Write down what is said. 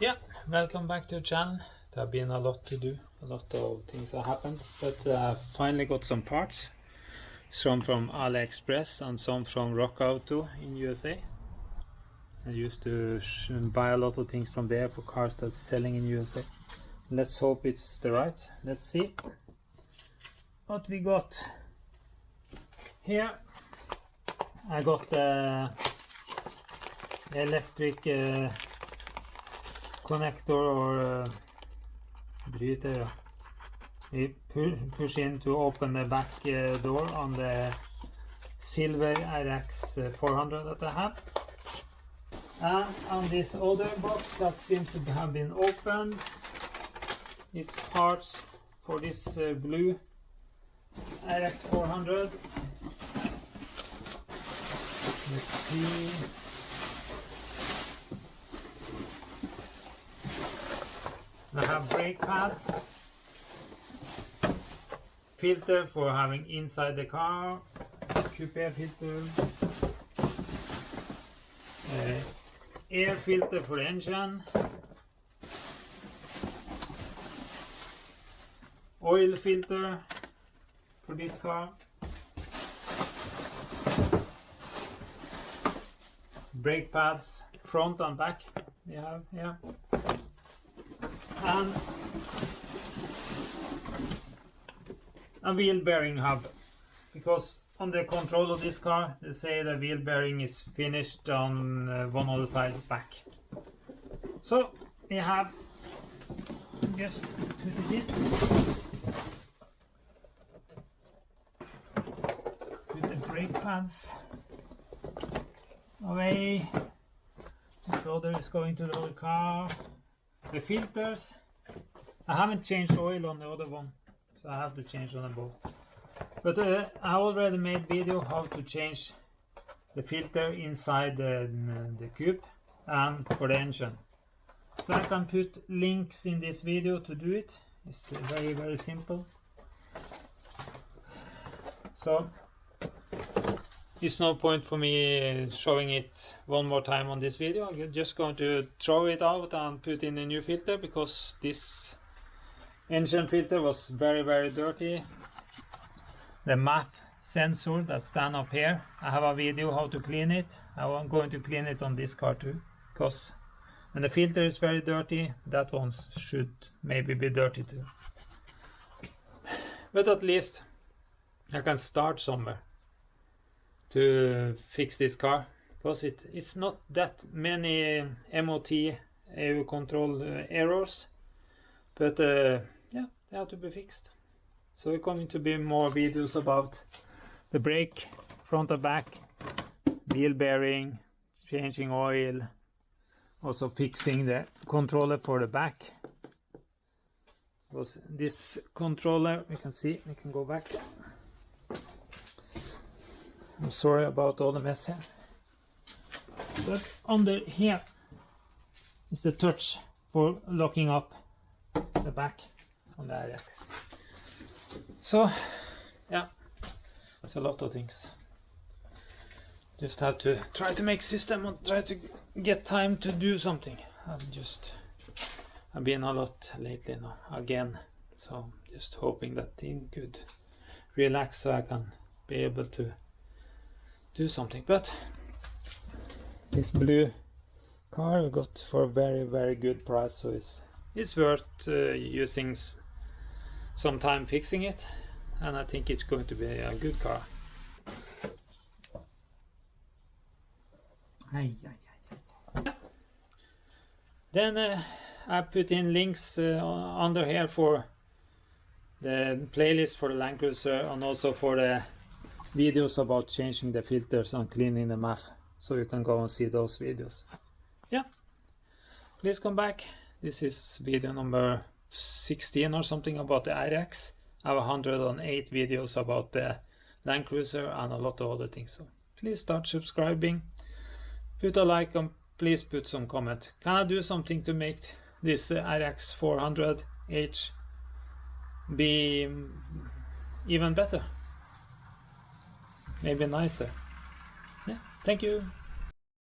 Yeah, welcome back to the channel. There have been a lot to do, a lot of things have happened, but I finally got some parts. Some from AliExpress and some from Rock Auto in USA. I used to buy a lot of things from there for cars that's selling in USA. Let's hope it's the right. Let's see what we got here. I got the electric connector or bryter. We push in to open the back door on the silver RX400 that I have. And on this other box that seems to have been opened, it's parts for this blue RX400. Let's see. I have brake pads, filter for having inside the car, coupe filter, air filter for the engine, oil filter for this car, brake pads front and back we have here, and a wheel bearing hub, because on the control of this car they say the wheel bearing is finished on one of the sides back. So we have just put it in, put the brake pads away. This other is going to the other car. The filters, I haven't changed oil on the other one, so I have to change on them both. But I already made video how to change the filter inside the coupe and for the engine. So I can put links in this video to do it. It's very simple. So it's no point for me showing it one more time on this video. I'm just going to throw it out and put in a new filter, because this engine filter was very dirty. The MAF sensor that stands up here, I have a video how to clean it. I'm going to clean it on this car too, because when the filter is very dirty, that one should maybe be dirty too. But at least I can start somewhere to fix this car, because it's not that many MOT EU control errors, but yeah, they have to be fixed. So it's going to be more videos about the brake, front and back, wheel bearing, changing oil, also fixing the controller for the back. Because this controller, we can go back. I'm sorry about all the mess here. But under here is the touch for locking up the back on the RX. So yeah, it's a lot of things. Just have to try to make system and try to get time to do something. I've been a lot lately now again, so just hoping that thing could relax so I can be able to do something. But this blue car I got for a very good price, so it's worth using some time fixing it, and I think it's going to be a good car. Then I put in links under here for the playlist for the Land Cruiser, and also for the videos about changing the filters and cleaning the MAF, so you can go and see those videos. Yeah, please come back. This is video number 16 or something about the RX. I have 108 videos about the Land Cruiser and a lot of other things, so please start subscribing, put a like, and please put some comment. Can I do something to make this RX400H be even better? Maybe nicer. Yeah, thank you.